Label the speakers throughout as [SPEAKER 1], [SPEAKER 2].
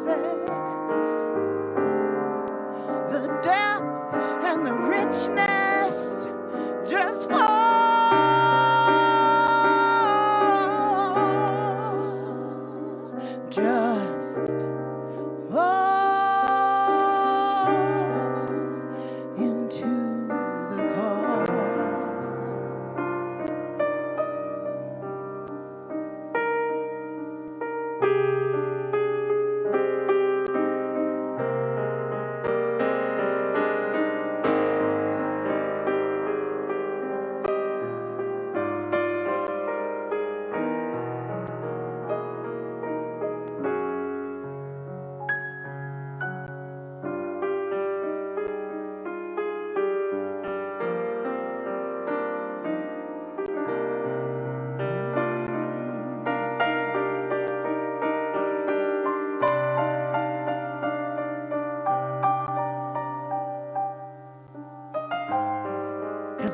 [SPEAKER 1] pieces. The depth and the richness just fall, just fall into the call.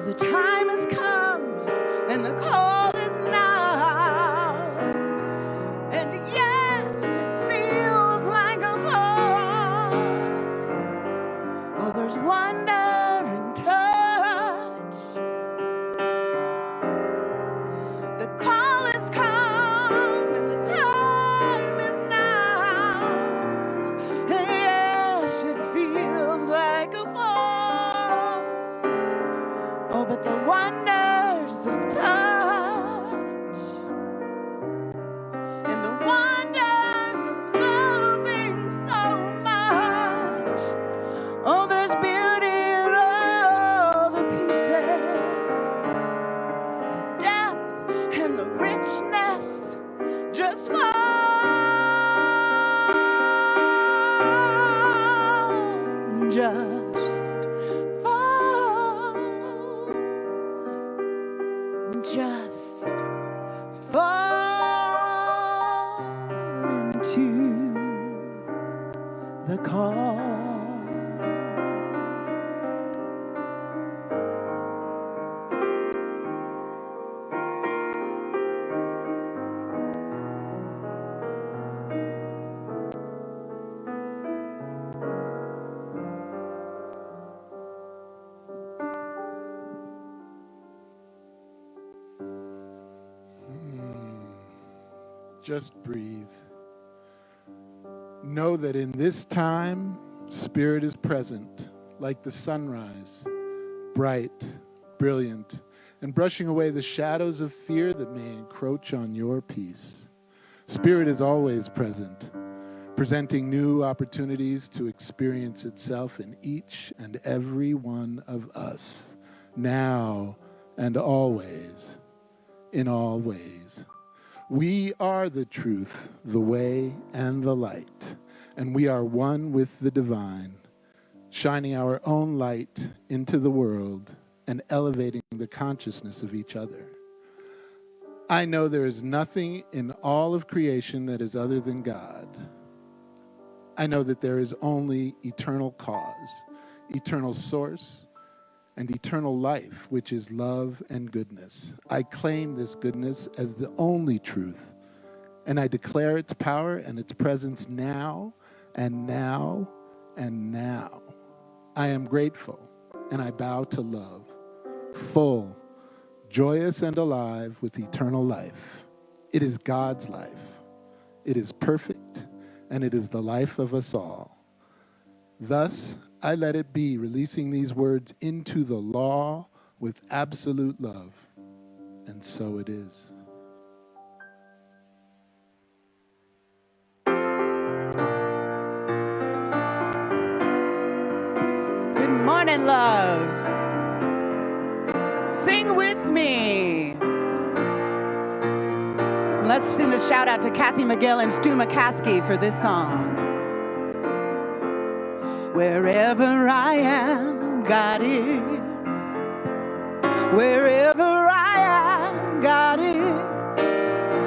[SPEAKER 1] The time has come and the call is now, and yes, it feels like a call. Oh, there's wonder and touch. The call has come and the time is now, and yes, it feels like a fall. Oh, but the wonders of touch and the wonders of loving so much. Oh, there's beauty in all the pieces. The depth and the richness just fall. Just fall into the call.
[SPEAKER 2] Just breathe. Know that in this time, Spirit is present, like the sunrise, bright, brilliant, and brushing away the shadows of fear that may encroach on your peace. Spirit is always present, presenting new opportunities to experience itself in each and every one of us, now and always, in all ways. We are the truth, the way, and the light, and we are one with the divine, shining our own light into the world and elevating the consciousness of each other. I know there is nothing in all of creation that is other than God. I know that there is only eternal cause, eternal source, and eternal life, which is love and goodness. I claim this goodness as the only truth, and I declare its power and its presence now and now and now. I am grateful, and I bow to love, full, joyous, and alive with eternal life. It is God's life. It is perfect, and it is the life of us all. Thus, I let it be, releasing these words into the law with absolute love. And so it is.
[SPEAKER 1] Good morning, loves. Sing with me. Let's send a shout out to Kathy McGill and Stu McCaskey for this song. Wherever I am, God is. Wherever I am, God is.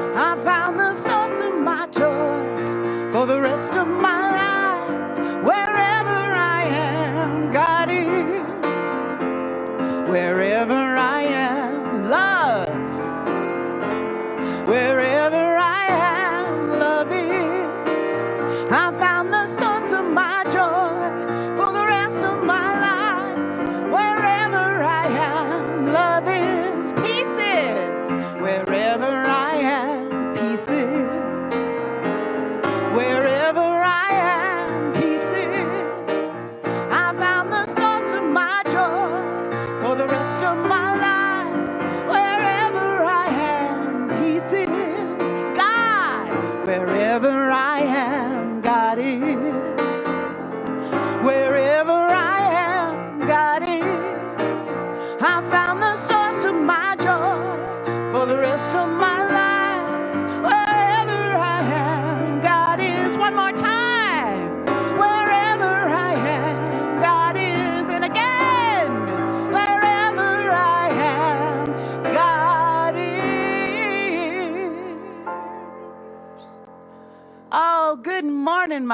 [SPEAKER 1] I found the source of my joy for the rest of my life. Wherever I am, God is. Wherever I am, love. Wherever I am, love is. I found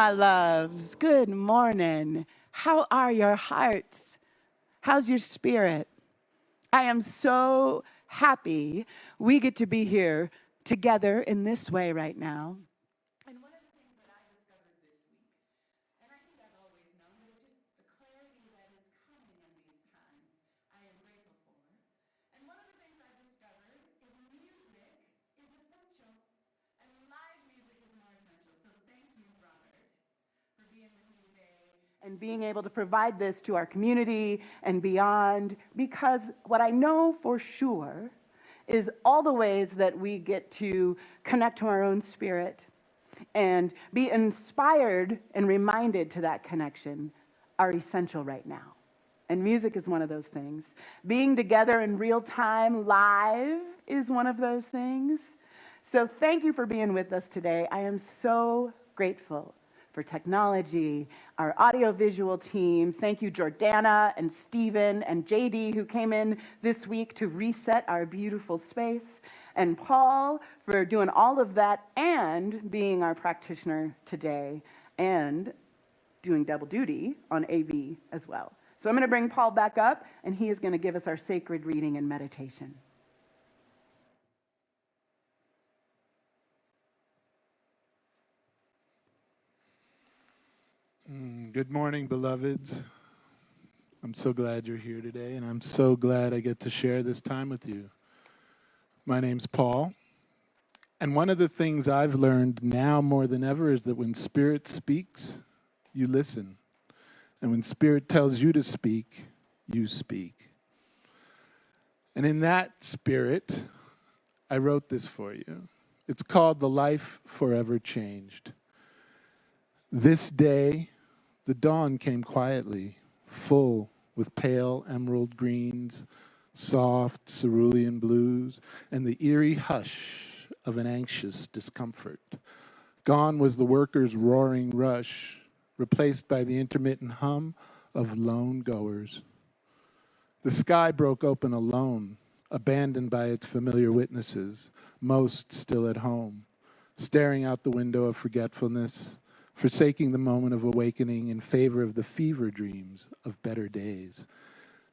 [SPEAKER 1] my loves. Good morning. How are your hearts? How's your spirit? I am so happy we get to be here together in this way right now. And one of the things that I discovered this week, and I think I've always known, but it's just the clarity that is coming in these times, I am grateful for. And one of the things I discovered is music is essential, and live music is more essential. So thank you, Robert, for being with me today and being able to provide this to our community and beyond, because what I know for sure is all the ways that we get to connect to our own spirit and be inspired and reminded to that connection are essential right now. And music is one of those things. Being together in real time, live, is one of those things. So thank you for being with us today. I am so grateful for technology, our audiovisual team. Thank you, Jordana and Stephen and JD, who came in this week to reset our beautiful space, and Paul for doing all of that and being our practitioner today and doing double duty on AV as well. So I'm going to bring Paul back up, and he is going to give us our sacred reading and meditation.
[SPEAKER 2] Good morning, beloveds. I'm so glad you're here today, and I'm so glad I get to share this time with you. My name's Paul, and one of the things I've learned now more than ever is that when Spirit speaks, you listen. And when Spirit tells you to speak, you speak. And in that spirit, I wrote this for you. It's called The Life Forever Changed. This day, the dawn came quietly, full with pale emerald greens, soft cerulean blues, and the eerie hush of an anxious discomfort. Gone was the workers' roaring rush, replaced by the intermittent hum of lone goers. The sky broke open alone, abandoned by its familiar witnesses, most still at home, staring out the window of forgetfulness, forsaking the moment of awakening in favor of the fever dreams of better days.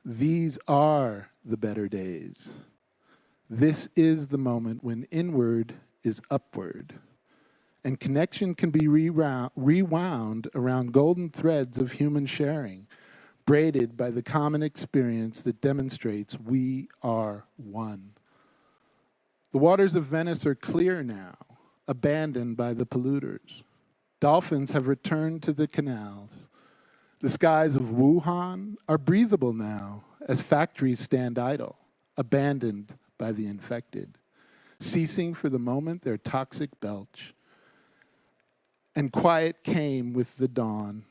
[SPEAKER 2] These are the better days. This is the moment when inward is upward, and connection can be rewound around golden threads of human sharing, braided by the common experience that demonstrates we are one. The waters of Venice are clear now, abandoned by the polluters. Dolphins have returned to the canals. The skies of Wuhan are breathable now as factories stand idle, abandoned by the infected, ceasing for the moment their toxic belch. And quiet came with the dawn,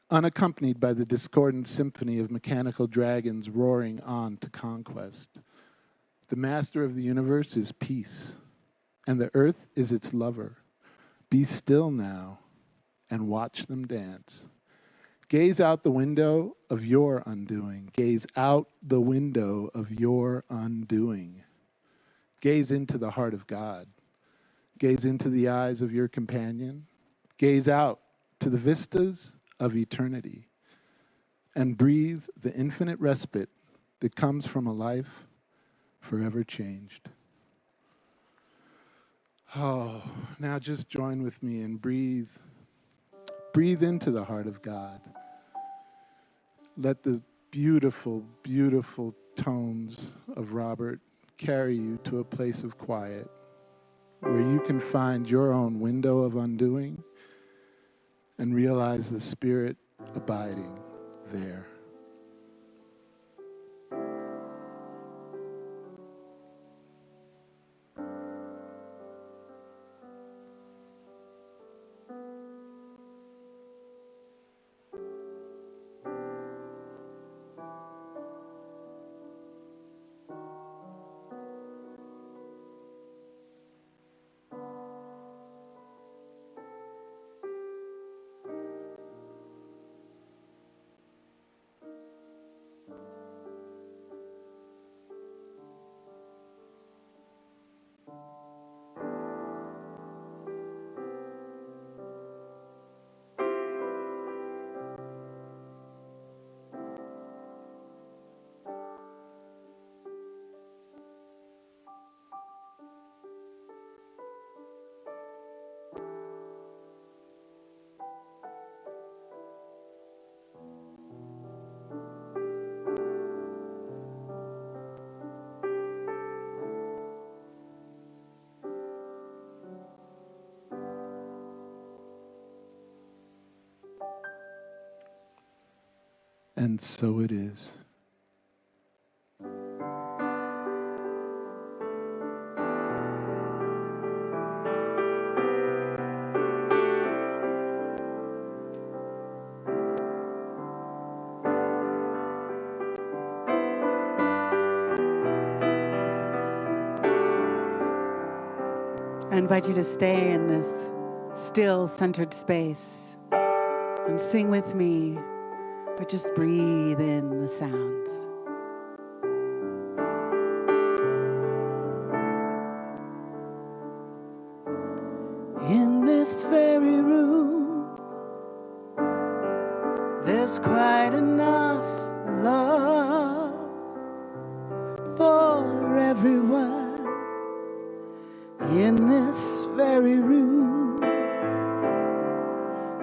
[SPEAKER 2] unaccompanied by the discordant symphony of mechanical dragons roaring on to conquest. The master of the universe is peace, and the earth is its lover. Be still now and watch them dance. Gaze out the window of your undoing. Gaze out the window of your undoing. Gaze into the heart of God. Gaze into the eyes of your companion. Gaze out to the vistas of eternity. And breathe the infinite respite that comes from a life forever changed. Oh, now just join with me and breathe. Breathe into the heart of God. Let the beautiful, beautiful tones of Robert carry you to a place of quiet where you can find your own window of undoing and realize the Spirit abiding there. And so it is.
[SPEAKER 1] I invite you to stay in this still, centered space and sing with me, but just breathe in the sounds. In this very room, there's quite enough love for everyone. In this very room,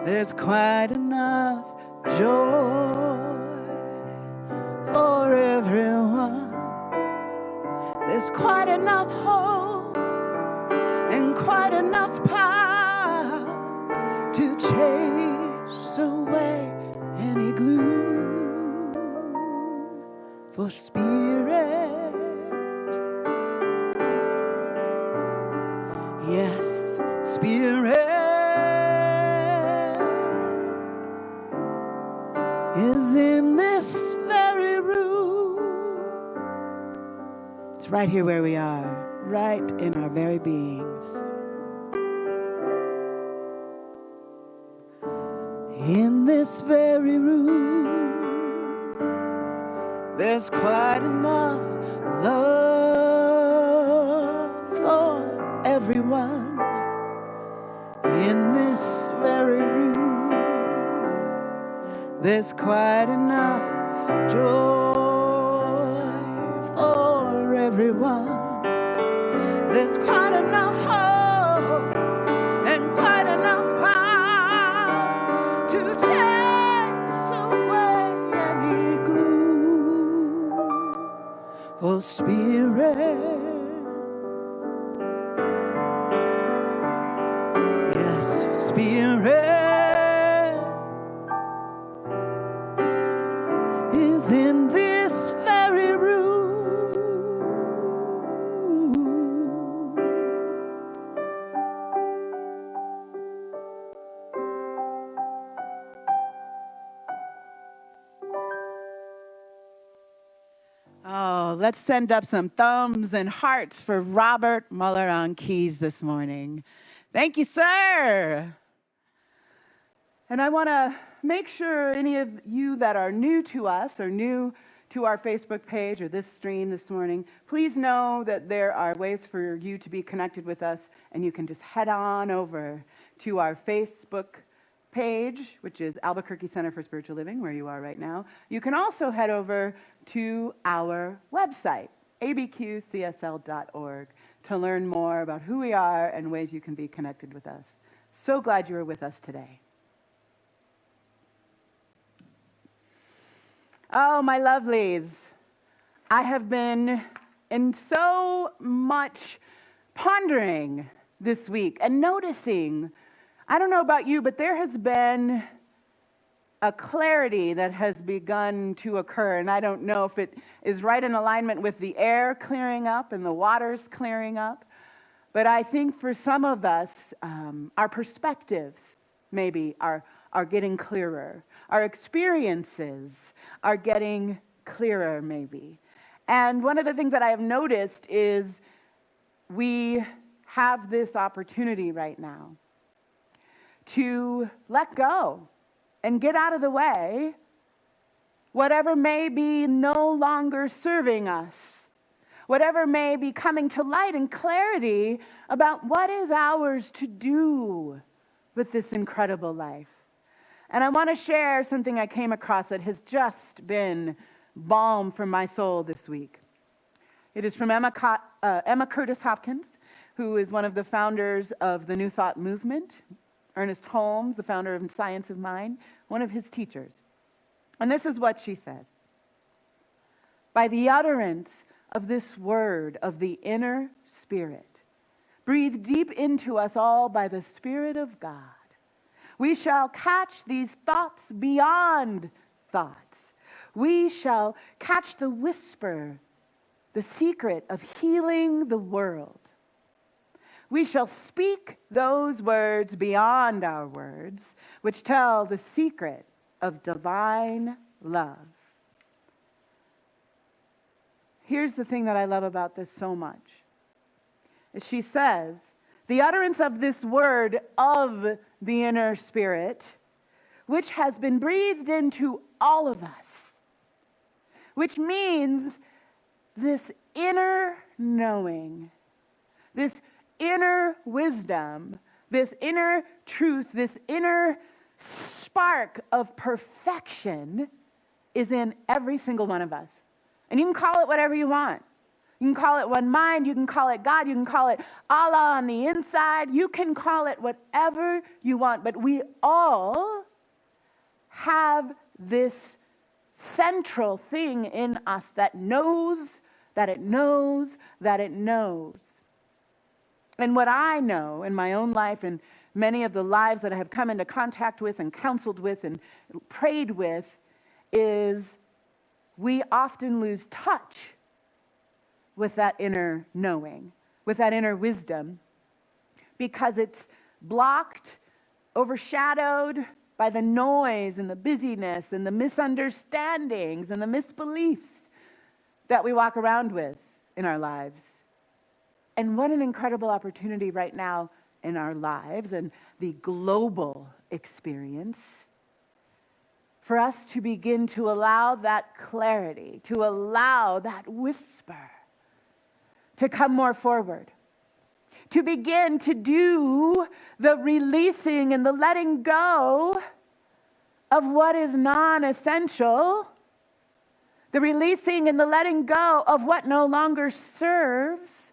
[SPEAKER 1] there's quite enough joy for everyone. There's quite enough hope and quite enough power to chase away any gloom. For spirit, yes, spirit is in this very room. It's right here where we are, right in our very beings. In this very room, there's quite enough love for everyone. In this very room, there's quite enough joy for everyone. There's quite enough hope and quite enough power to chase away any gloom. For spirit, yes, spirit is in this very room. Oh, let's send up some thumbs and hearts for Robert Muller on keys this morning. Thank you, sir. And I want to make sure any of you that are new to us or new to our Facebook page or this stream this morning, please know that there are ways for you to be connected with us, and you can just head on over to our Facebook page, which is Albuquerque Center for Spiritual Living, where you are right now. You can also head over to our website, abqcsl.org, to learn more about who we are and ways you can be connected with us. So glad you are with us today. Oh, my lovelies, I have been in so much pondering this week and noticing, I don't know about you, but there has been a clarity that has begun to occur, and I don't know if it is right in alignment with the air clearing up and the waters clearing up, but I think for some of us, our perspectives maybe are getting clearer. Our experiences are getting clearer maybe. And one of the things that I have noticed is we have this opportunity right now to let go and get out of the way whatever may be no longer serving us, whatever may be coming to light and clarity about what is ours to do with this incredible life. And I want to share something I came across that has just been balm for my soul this week. It is from Emma Curtis Hopkins, who is one of the founders of the New Thought movement. Ernest Holmes, the founder of Science of Mind, one of his teachers. And this is what she says. By the utterance of this word of the inner spirit, breathed deep into us all by the Spirit of God, we shall catch these thoughts beyond thoughts, we shall catch the whisper, the secret of healing the world. We shall speak those words beyond our words, which tell the secret of divine love. Here's the thing that I love about this so much. She says, the utterance of this word of the inner spirit, which has been breathed into all of us, which means this inner knowing, this inner wisdom, this inner truth, this inner spark of perfection is in every single one of us. And you can call it whatever you want. You can call it one mind, you can call it God, you can call it Allah on the inside, you can call it whatever you want, but we all have this central thing in us that knows, that it knows, that it knows. And what I know in my own life and many of the lives that I have come into contact with and counseled with and prayed with is we often lose touch with that inner knowing, with that inner wisdom, because it's blocked, overshadowed by the noise and the busyness and the misunderstandings and the misbeliefs that we walk around with in our lives. And what an incredible opportunity right now in our lives and the global experience for us to begin to allow that clarity, to allow that whisper to come more forward, to begin to do the releasing and the letting go of what is non-essential, the releasing and the letting go of what no longer serves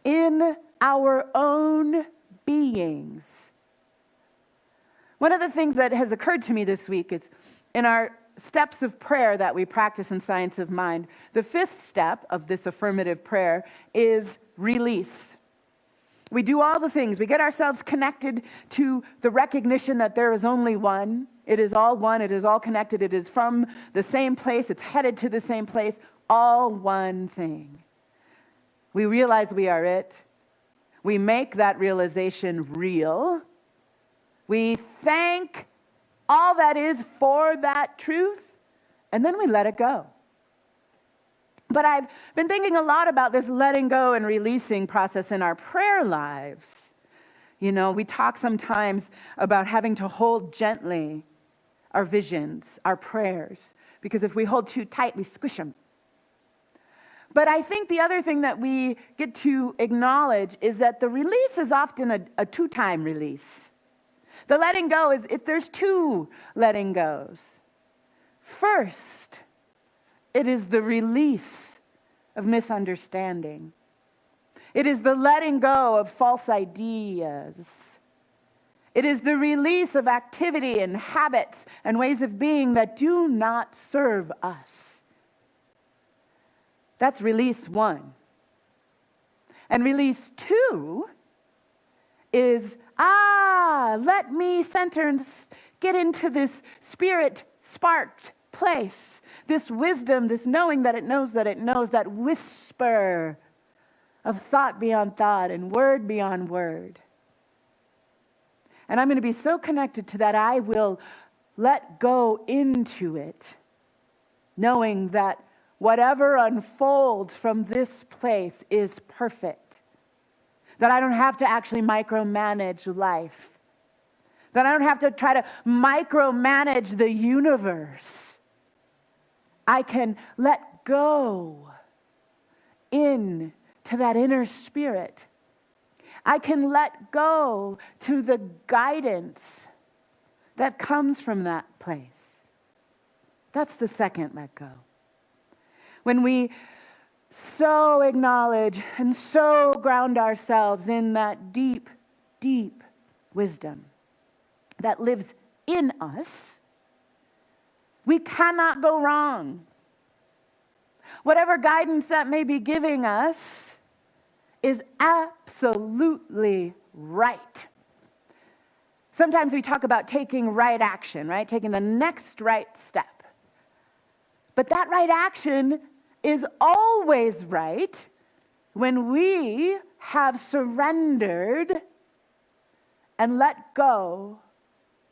[SPEAKER 1] in our own beings. One of the things that has occurred to me this week is in our steps of prayer that we practice in Science of Mind, the fifth step of this affirmative prayer is release. We do all the things. We get ourselves connected to the recognition that there is only one. It is all one. It is all connected. It is from the same place. It's headed to the same place. All one thing. We realize we are it. We make that realization real. We thank all that is for that truth, and then we let it go. But I've been thinking a lot about this letting go and releasing process in our prayer lives. You know, we talk sometimes about having to hold gently our visions, our prayers, because if we hold too tight, we squish them. But I think the other thing that we get to acknowledge is that the release is often a two-time release. The letting go is, there's two letting goes. First, it is the release of misunderstanding. It is the letting go of false ideas. It is the release of activity and habits and ways of being that do not serve us. That's release one. And release two is, let me center and get into this spirit-sparked place, this wisdom, this knowing that it knows, that whisper of thought beyond thought and word beyond word. And I'm going to be so connected to that, I will let go into it, knowing that whatever unfolds from this place is perfect. That I don't have to actually micromanage life. That I don't have to try to micromanage the universe. I can let go into that inner spirit. I can let go to the guidance that comes from that place. That's the second let go. When we so acknowledge and so ground ourselves in that deep, deep wisdom that lives in us, we cannot go wrong. Whatever guidance that may be giving us is absolutely right. Sometimes we talk about taking right action, right? Taking the next right step. But that right action is always right when we have surrendered and let go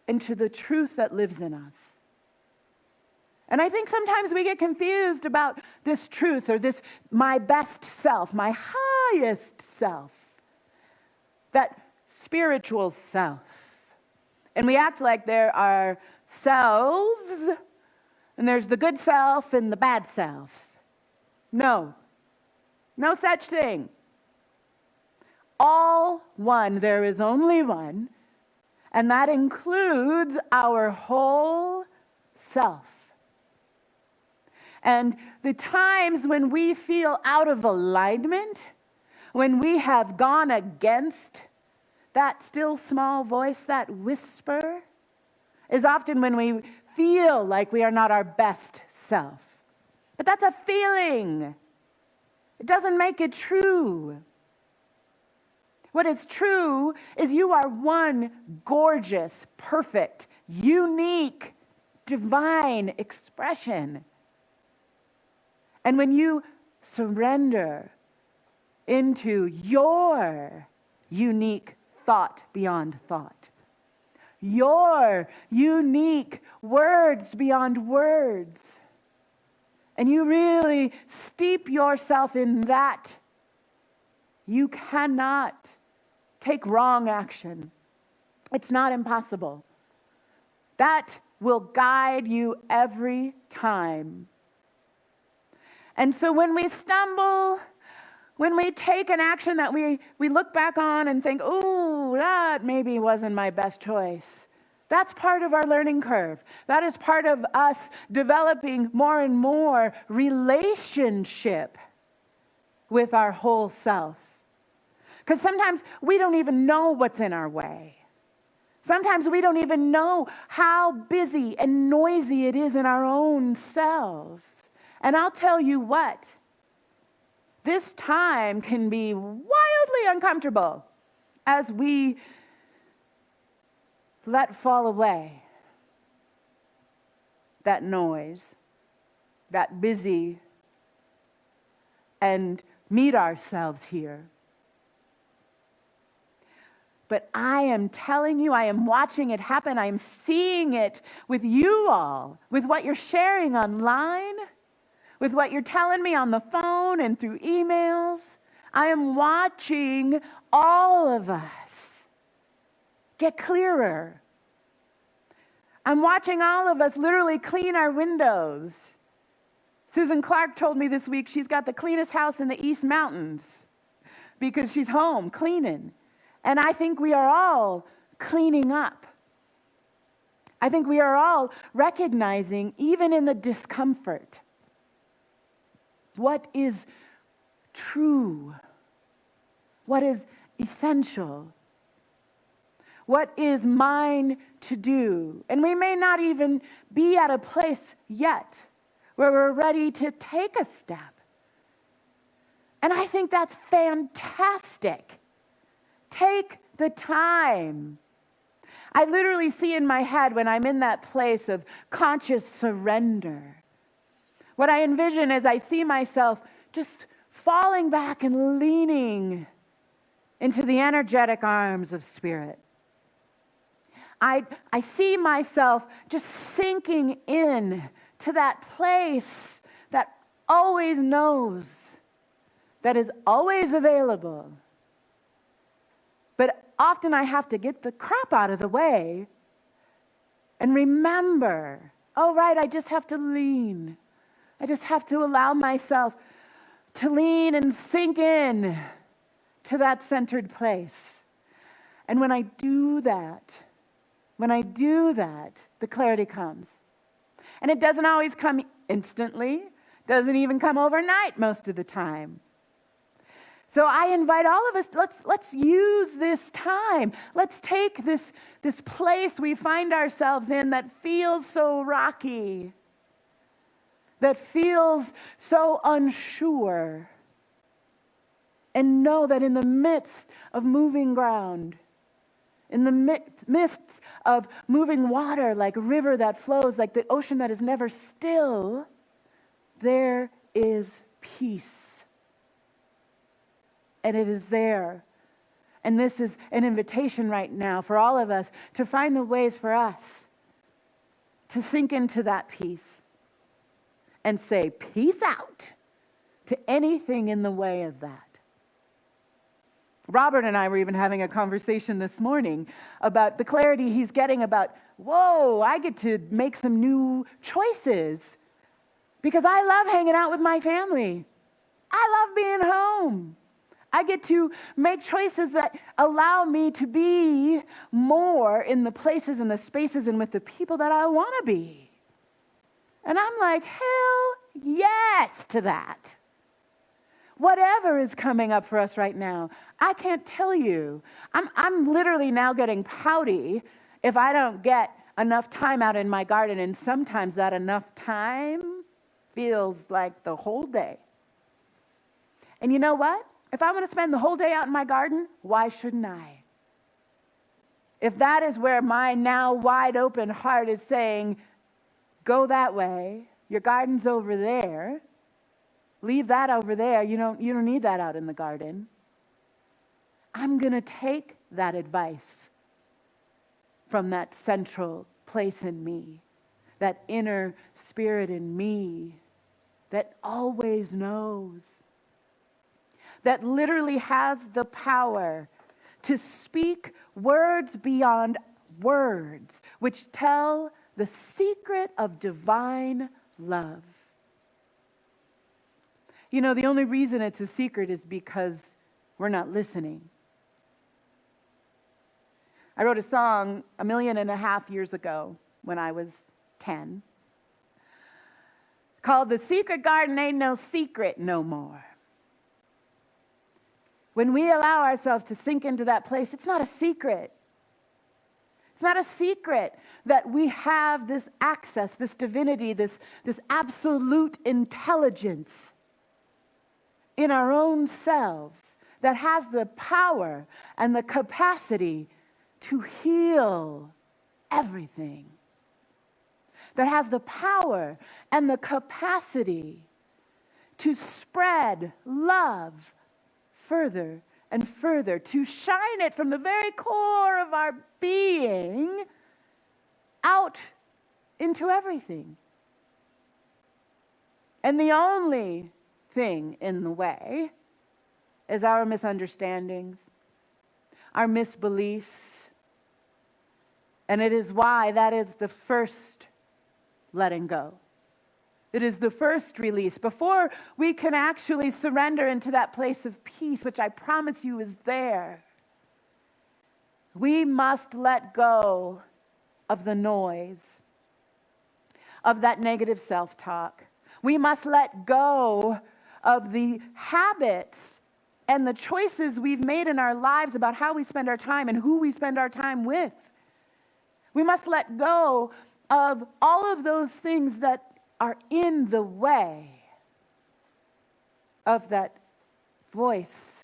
[SPEAKER 1] into the truth that lives in us. And I think sometimes we get confused about this truth or this my best self, my highest self, that spiritual self. And we act like there are selves, and there's the good self and the bad self. No such thing. All one, there is only one, and that includes our whole self. And the times when we feel out of alignment, when we have gone against that still small voice, that whisper, is often when we feel like we are not our best self. But that's a feeling. It doesn't make it true. What is true is you are one gorgeous, perfect, unique, divine expression. And when you surrender into your unique thought beyond thought, your unique words beyond words, and you really steep yourself in that, you cannot take wrong action. It's not impossible. That will guide you every time. And so when we stumble, when we take an action that we look back on and think, oh, that maybe wasn't my best choice, that's part of our learning curve. That is part of us developing more and more relationship with our whole self. Because sometimes we don't even know what's in our way. Sometimes we don't even know how busy and noisy it is in our own selves. And I'll tell you what, this time can be wildly uncomfortable as we let fall away that noise, that busy, and meet ourselves here. But I am telling you, I am watching it happen. I am seeing it with you all, with what you're sharing online, with what you're telling me on the phone and through emails. I am watching all of us get clearer. I'm watching all of us literally clean our windows. Susan Clark told me this week she's got the cleanest house in the East Mountains because she's home cleaning. And I think we are all cleaning up. I think we are all recognizing, even in the discomfort, what is true, what is essential, what is mine to do. And we may not even be at a place yet where we're ready to take a step. And I think that's fantastic. Take the time. I literally see in my head when I'm in that place of conscious surrender, what I envision is I see myself just falling back and leaning into the energetic arms of Spirit. I see myself just sinking in to that place that always knows, that is always available. But often I have to get the crap out of the way and remember, oh, right, I just have to lean. I just have to allow myself to lean and sink in to that centered place. And when I do that, the clarity comes. And it doesn't always come instantly, doesn't even come overnight most of the time. So I invite all of us, let's use this time. Let's take this place we find ourselves in that feels so rocky, that feels so unsure, and know that in the midst of moving ground, in the midst of moving water, like a river that flows, like the ocean that is never still, there is peace. And it is there. And this is an invitation right now for all of us to find the ways for us to sink into that peace and say, peace out to anything in the way of that. Robert and I were even having a conversation this morning about the clarity he's getting about, whoa, I get to make some new choices because I love hanging out with my family. I love being home. I get to make choices that allow me to be more in the places and the spaces and with the people that I want to be. And I'm like, hell yes to that. Whatever is coming up for us right now, I can't tell you. I'm literally now getting pouty if I don't get enough time out in my garden, and sometimes that enough time feels like the whole day. And you know what? If I want to spend the whole day out in my garden, why shouldn't I? If that is where my now wide open heart is saying, go that way, your garden's over there, leave that over there, you don't need that out in the garden. I'm going to take that advice from that central place in me, that inner spirit in me that always knows, that literally has the power to speak words beyond words, which tell the secret of divine love. You know, the only reason it's a secret is because we're not listening. I wrote a song 1.5 million years ago when I was 10 called "The Secret Garden Ain't No Secret No More." When we allow ourselves to sink into that place, it's not a secret. It's not a secret that we have this access, this divinity, this absolute intelligence in our own selves that has the power and the capacity to heal everything. That has the power and the capacity to spread love further and further, to shine it from the very core of our being out into everything. And the only thing in the way is our misunderstandings, our misbeliefs. And it is why that is the first letting go. It is the first release. Before we can actually surrender into that place of peace, which I promise you is there, we must let go of the noise, of that negative self-talk. We must let go of the habits and the choices we've made in our lives about how we spend our time and who we spend our time with. We must let go of all of those things that are in the way of that voice,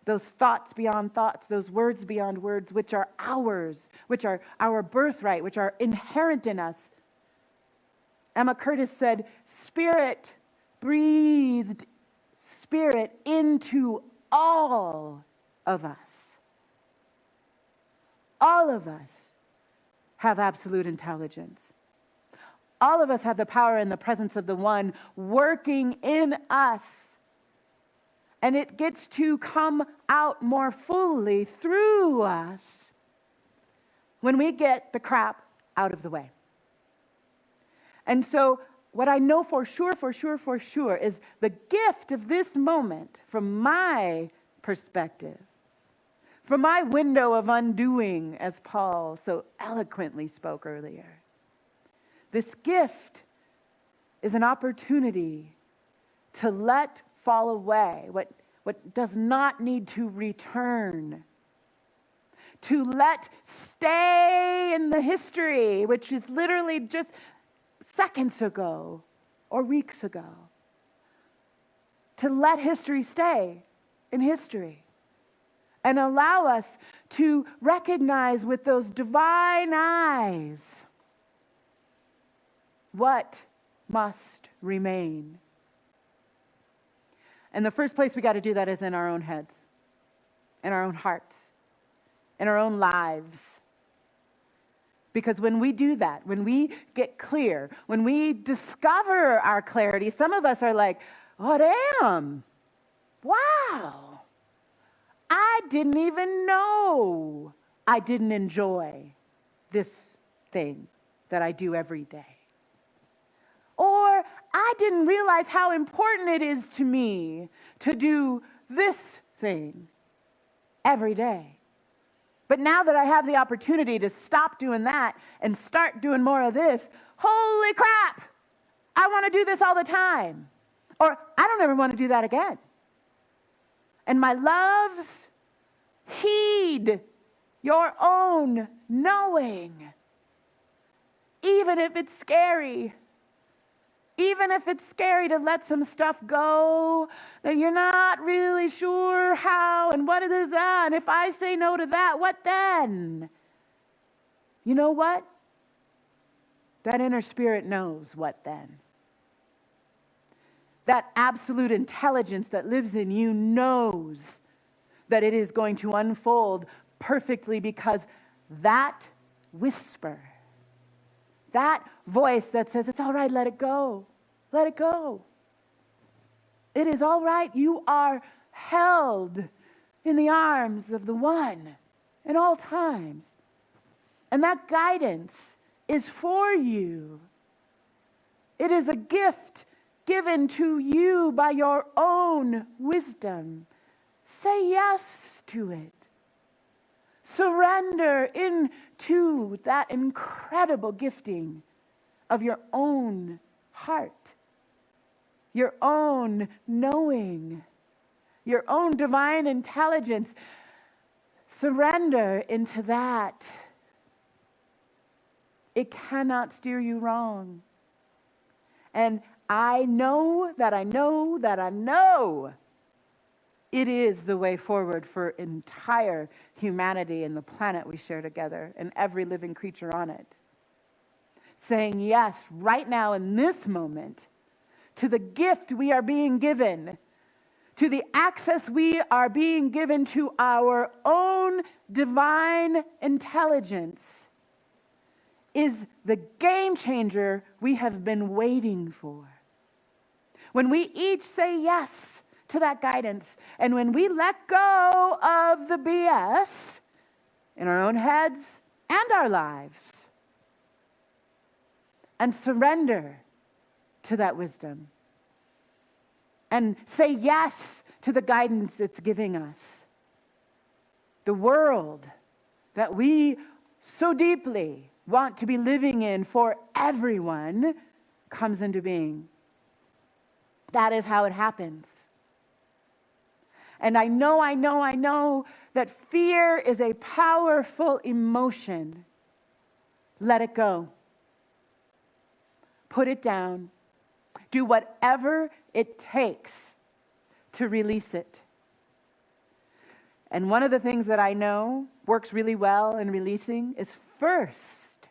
[SPEAKER 1] those thoughts beyond thoughts, those words beyond words, which are ours, which are our birthright, which are inherent in us. Emma Curtis said, Spirit breathed Spirit into all of us. All of us have absolute intelligence. All of us have the power and the presence of the One working in us. And it gets to come out more fully through us when we get the crap out of the way. And so what I know for sure is the gift of this moment, from my perspective, from my window of undoing, as Paul so eloquently spoke earlier. This gift is an opportunity to let fall away what does not need to return. To let stay in the history, which is literally just seconds ago or weeks ago. To let history stay in history. And allow us to recognize with those divine eyes what must remain. And the first place we got to do that is in our own heads, in our own hearts, in our own lives. Because when we do that, when we get clear, when we discover our clarity, some of us are like, oh, damn, wow, I didn't even know I didn't enjoy this thing that I do every day. Or I didn't realize how important it is to me to do this thing every day. But now that I have the opportunity to stop doing that and start doing more of this, holy crap, I want to do this all the time. Or I don't ever want to do that again. And my loves, heed your own knowing. Even if it's scary. Even if it's scary to let some stuff go that you're not really sure how and what it is that. And if I say no to that, what then? You know what? That inner spirit knows what then. That absolute intelligence that lives in you knows that it is going to unfold perfectly, because that whisper, that voice that says, it's all right, let it go. Let it go. It is all right. You are held in the arms of the One at all times. And that guidance is for you. It is a gift given to you by your own wisdom. Say yes to it. Surrender into that incredible gifting of your own heart, your own knowing, your own divine intelligence. Surrender into that. It cannot steer you wrong. And I know that I know that I know it is the way forward for entire humanity and the planet we share together and every living creature on it. Saying yes right now in this moment to the gift we are being given, to the access we are being given to our own divine intelligence, is the game changer we have been waiting for. When we each say yes to that guidance, and when we let go of the BS in our own heads and our lives, and surrender to that wisdom, and say yes to the guidance it's giving us, the world that we so deeply want to be living in for everyone comes into being. That is how it happens. And I know that fear is a powerful emotion. Let it go. Put it down. Do whatever it takes to release it. And one of the things that I know works really well in releasing is, first,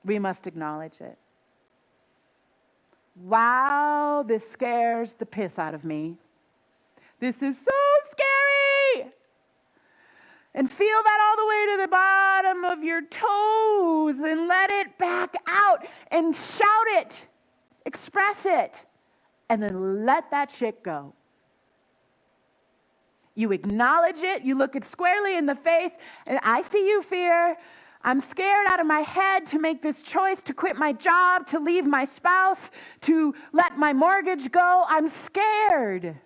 [SPEAKER 1] we must acknowledge it. Wow, this scares the piss out of me. This is so scary. And feel that all the way to the bottom of your toes and let it back out and shout it. Express it. And then let that shit go. You acknowledge it. You look it squarely in the face. And I see you, fear. I'm scared out of my head to make this choice, to quit my job, to leave my spouse, to let my mortgage go. I'm scared.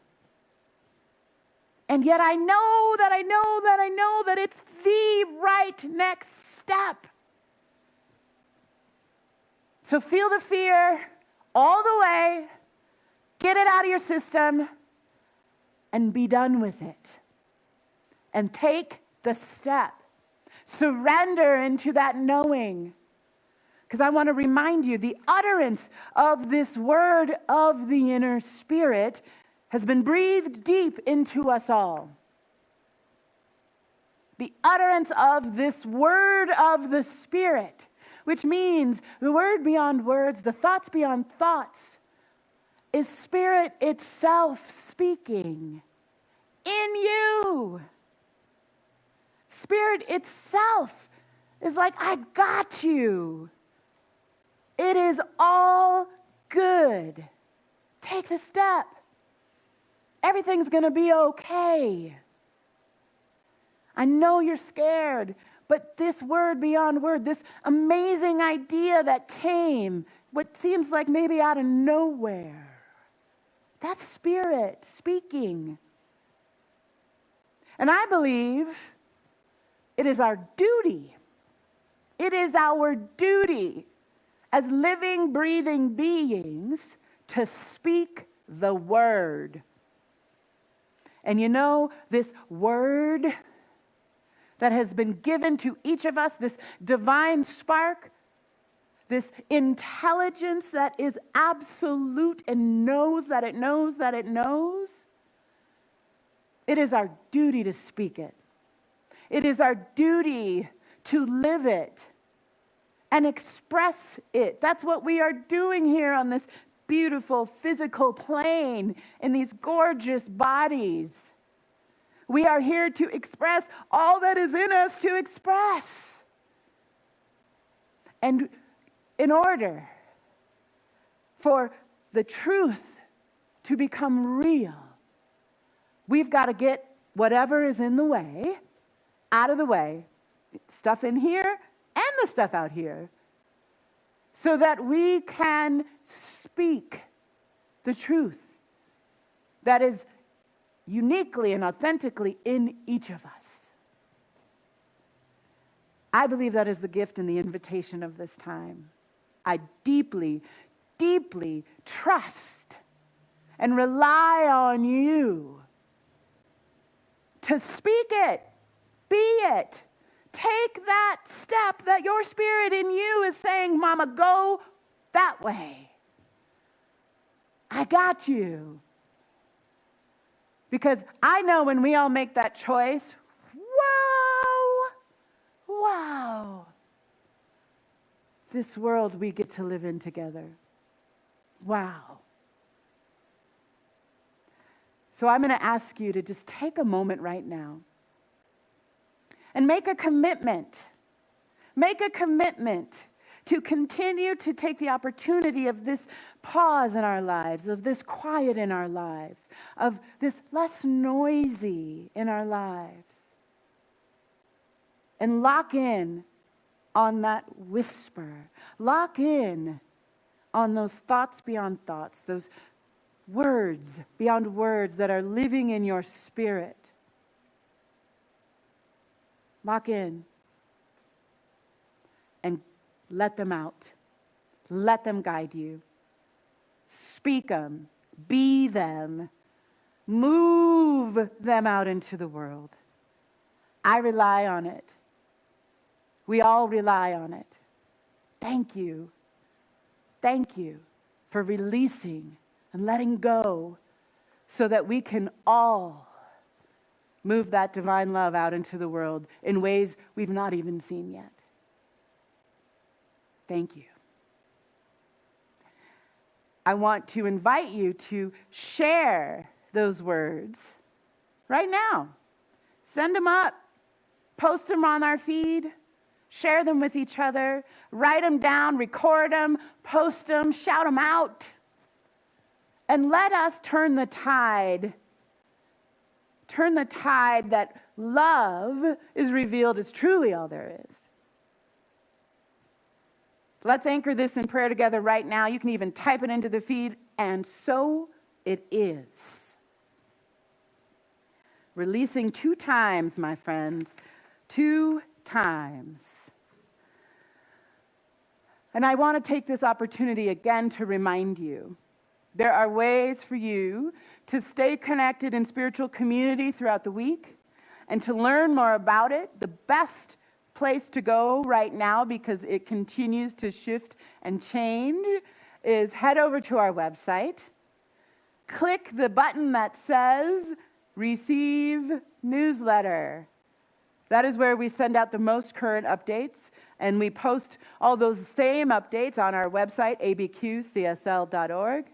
[SPEAKER 1] And yet I know that it's the right next step. So feel the fear all the way, get it out of your system, and be done with it. And take the step. Surrender into that knowing. Because I want to remind you, the utterance of this word of the inner spirit has been breathed deep into us all. The utterance of this word of the Spirit which means the word beyond words, the thoughts beyond thoughts, is Spirit itself speaking in you. Spirit itself is like, I got you. It is all good. Take the step. Everything's going to be okay. I know you're scared, but this word beyond word, this amazing idea that came, what seems like maybe out of nowhere, that's Spirit speaking. And I believe it is our duty. It is our duty as living, breathing beings to speak the word. And you know, this word that has been given to each of us, this divine spark, this intelligence that is absolute and knows that it knows that it knows, it is our duty to speak it. It is our duty to live it and express it. That's what we are doing here on this beautiful physical plane in these gorgeous bodies. We are here to express all that is in us to express. And in order for the truth to become real, we've got to get whatever is in the way out of the way, stuff in here and the stuff out here, so that we can speak the truth that is uniquely and authentically in each of us. I believe that is the gift and the invitation of this time. I deeply, deeply trust and rely on you to speak it, be it. Take that step that your Spirit in you is saying, Mama, go that way. I got you. Because I know when we all make that choice, wow, this world we get to live in together. Wow. So I'm going to ask you to just take a moment right now and make a commitment. Make a commitment to continue to take the opportunity of this pause in our lives, of this quiet in our lives, of this less noisy in our lives, and lock in on that whisper. Lock in on those thoughts beyond thoughts, those words beyond words that are living in your spirit. Lock in and let them out. Let them guide you. Speak them. Be them. Move them out into the world. I rely on it. We all rely on it. Thank you. Thank you for releasing and letting go so that we can all move that divine love out into the world in ways we've not even seen yet. Thank you. I want to invite you to share those words right now. Send them up. Post them on our feed. Share them with each other. Write them down. Record them. Post them. Shout them out. And let us turn the tide. Turn the tide that love is revealed as truly all there is. Let's anchor this in prayer together right now. You can even type it into the feed, and so it is. Releasing 2 times, my friends. 2 times. And I want to take this opportunity again to remind you, there are ways for you to stay connected in spiritual community throughout the week and to learn more about it. The best place to go right now, because it continues to shift and change, is head over to our website. Click the button that says Receive Newsletter. That is where we send out the most current updates And we post all those same updates on our website, abqcsl.org,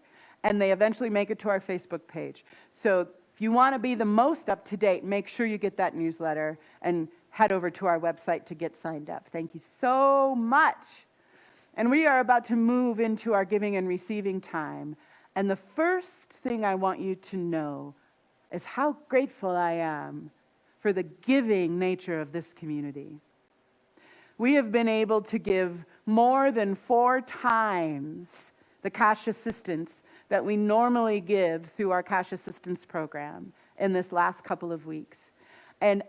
[SPEAKER 1] and they eventually make it to our Facebook page. So if you want to be the most up to date, make sure you get that newsletter and head over to our website to get signed up. Thank you so much. And we are about to move into our giving and receiving time. And the first thing I want you to know is how grateful I am for the giving nature of this community. We have been able to give more than 4 times the cash assistance that we normally give through our cash assistance program in this last couple of weeks. And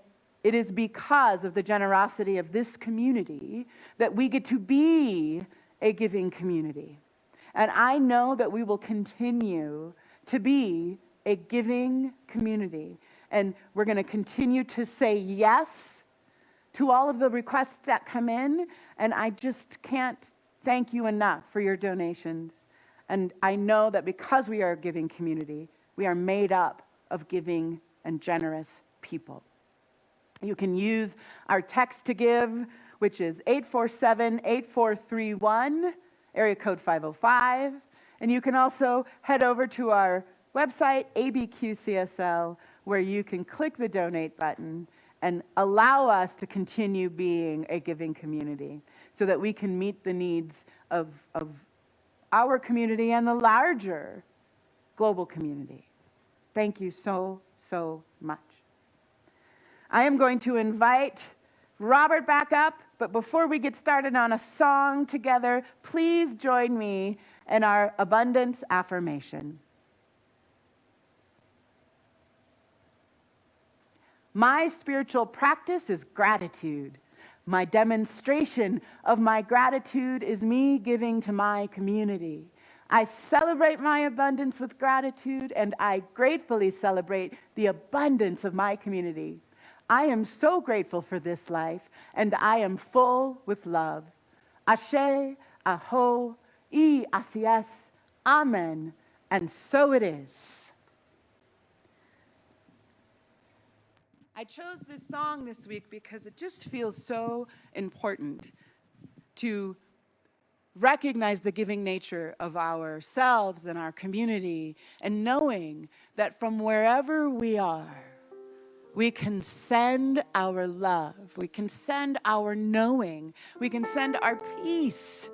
[SPEAKER 1] it is because of the generosity of this community that we get to be a giving community. And I know that we will continue to be a giving community. And we're going to continue to say yes to all of the requests that come in. And I just can't thank you enough for your donations. And I know that because we are a giving community, we are made up of giving and generous people. You can use our text to give, which is 847-8431, area code 505. And you can also head over to our website, ABQCSL, where you can click the donate button and allow us to continue being a giving community so that we can meet the needs of our community and the larger global community. Thank you so, so much. I am going to invite Robert back up, but before we get started on a song together, please join me in our abundance affirmation. My spiritual practice is gratitude. My demonstration of my gratitude is me giving to my community. I celebrate my abundance with gratitude, and I gratefully celebrate the abundance of my community. I am so grateful for this life, and I am full with love. Ashe, Aho, I, Asias, Amen, and so it is. I chose this song this week because it just feels so important to recognize the giving nature of ourselves and our community, and knowing that from wherever we are, we can send our love, we can send our knowing, we can send our peace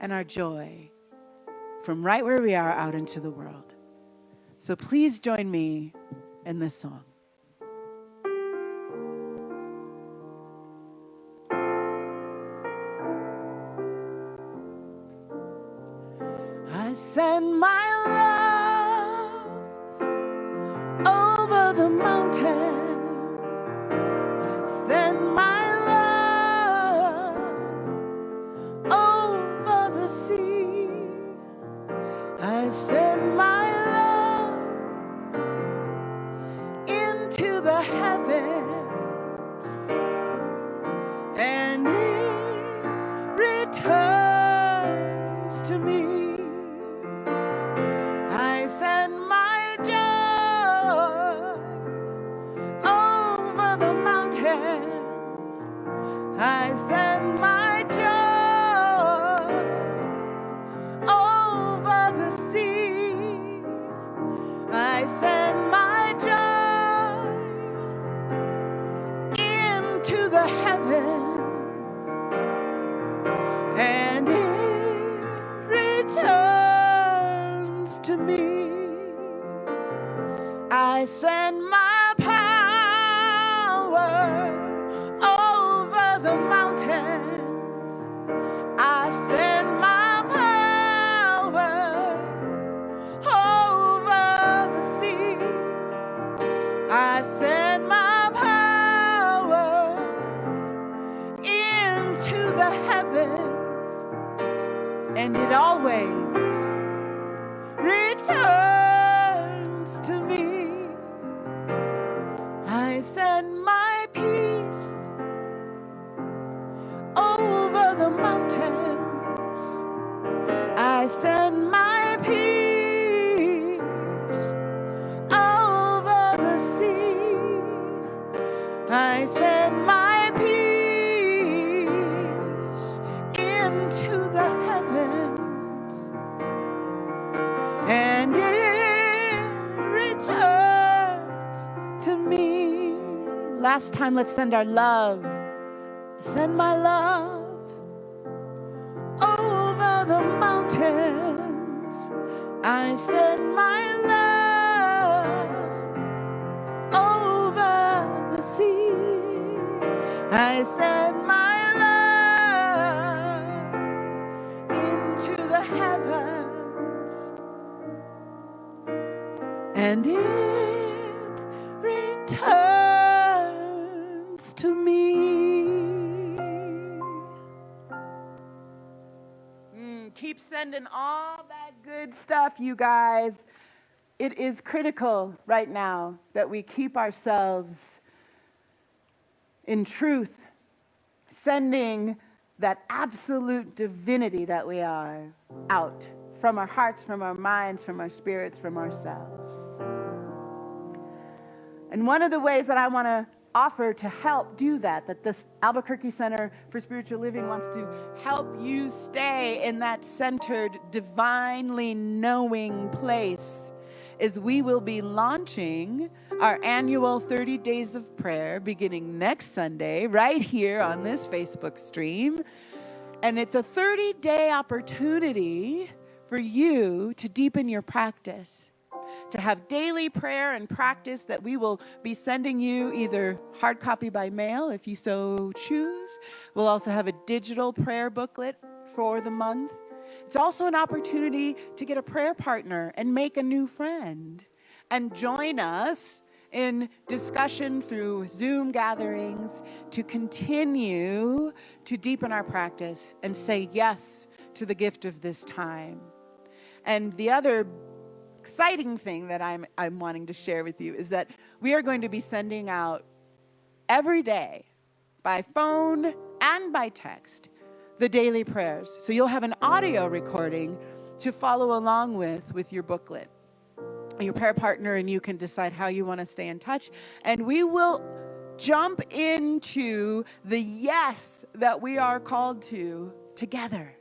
[SPEAKER 1] and our joy from right where we are out into the world. So please join me in this song. I send my love over the mountain. I send my love over the sea. I send my love into the heavens, and it returns to me. I send my joy over the mountains. I send my joy over the sea. I send my joy into the heavens, and it returns to me. I send my power over the mountains. I send my power over the sea. I send my power into the heavens, and it always returns to me. I send my peace over the mountains. I send my peace over the sea. I send my peace last time, let's send our love. Send my love over the mountains. I send my love over the sea. I send my love into the heavens, and it returns to me. Keep sending all that good stuff, you guys. It is critical right now that we keep ourselves in truth, sending that absolute divinity that we are out from our hearts, from our minds, from our spirits, from ourselves. And one of the ways that I want to offer to help do that this Albuquerque Center for Spiritual Living wants to help you stay in that centered, divinely knowing place, is we will be launching our annual 30 Days of Prayer beginning next Sunday right here on this Facebook stream. And it's a 30-day opportunity for you to deepen your practice, to have daily prayer and practice that we will be sending you either hard copy by mail if you so choose. We'll also have a digital prayer booklet for the month. It's also an opportunity to get a prayer partner and make a new friend and join us in discussion through Zoom gatherings to continue to deepen our practice and say yes to the gift of this time. And the other exciting thing that I'm wanting to share with you is that we are going to be sending out every day by phone and by text the daily prayers. So you'll have an audio recording to follow along with your booklet. Your prayer partner and you can decide how you want to stay in touch. And we will jump into the yes that we are called to together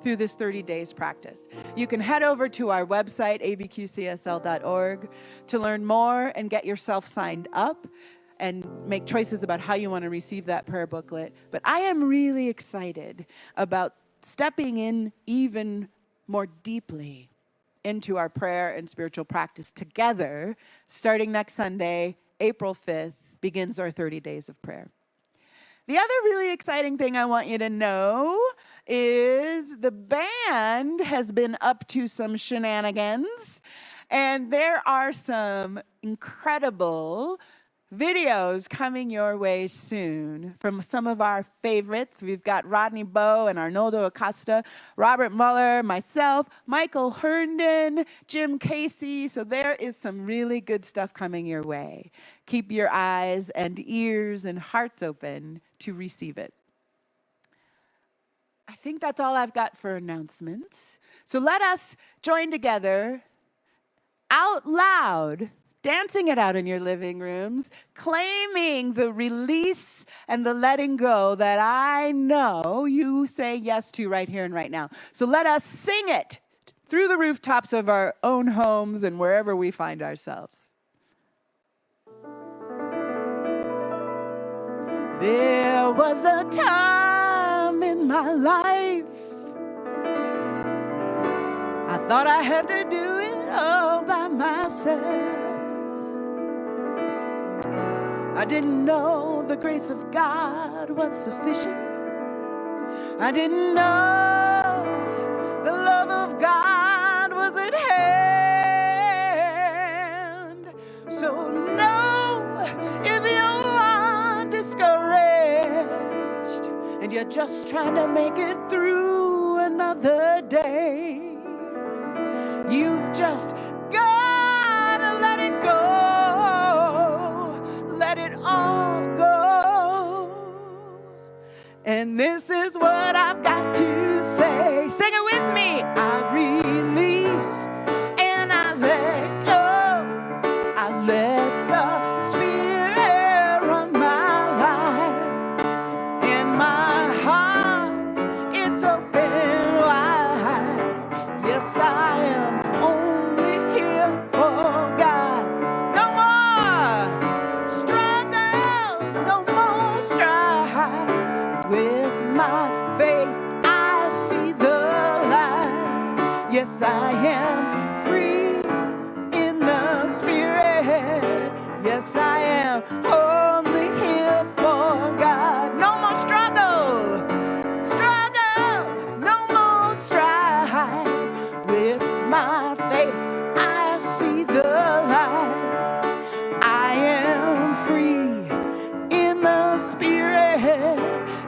[SPEAKER 1] through this 30 days practice. You can head over to our website, abqcsl.org, to learn more and get yourself signed up and make choices about how you want to receive that prayer booklet. But I am really excited about stepping in even more deeply into our prayer and spiritual practice together. Starting next Sunday, April 5th, begins our 30 days of prayer. The other really exciting thing I want you to know is the band has been up to some shenanigans, and there are some incredible videos coming your way soon from some of our favorites. We've got Rodney Bowe and Arnoldo Acosta, Robert Mueller, myself, Michael Herndon, Jim Casey. So there is some really good stuff coming your way. Keep your eyes and ears and hearts open to receive it. I think that's all I've got for announcements. So let us join together out loud, dancing it out in your living rooms, claiming the release and the letting go that I know you say yes to right here and right now. So let us sing it through the rooftops of our own homes and wherever we find ourselves. There was a time in my life I thought I had to do it all by myself. I didn't know the grace of God was sufficient. I didn't know the love of God was at hand. So no, if you are discouraged and you're just trying to make it through another day, you've just gotta let it go. Let it all go. And this is what I've got to say. Sing it with me. I release and I let go. I let the Spirit run my life. In my heart, it's open wide. Yes, I am only here for God. No more struggle Yes, I am free in the Spirit. Yes, I am only here for God. No more struggle, no more strife. With my faith, I see the light. I am free in the Spirit.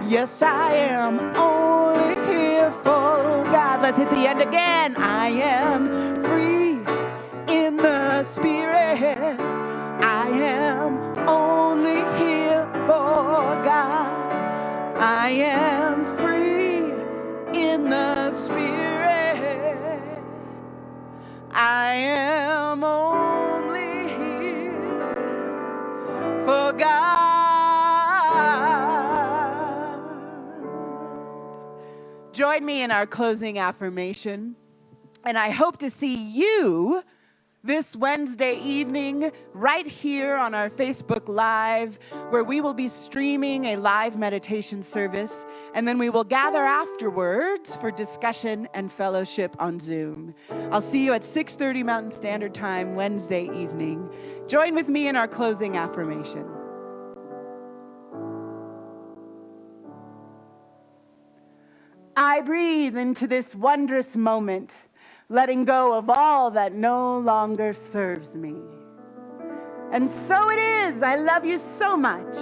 [SPEAKER 1] Yes, I am only here for God. Let's hit the end again. I am free in the Spirit. I am only here for God. I am free in the Spirit. I am only here for God. Join me in our closing affirmation, and I hope to see you this Wednesday evening right here on our Facebook Live, where we will be streaming a live meditation service, and then we will gather afterwards for discussion and fellowship on Zoom. I'll see you at 6:30 Mountain Standard Time Wednesday evening. Join with me in our closing affirmation. I breathe into this wondrous moment, letting go of all that no longer serves me. And so it is. I love you so much.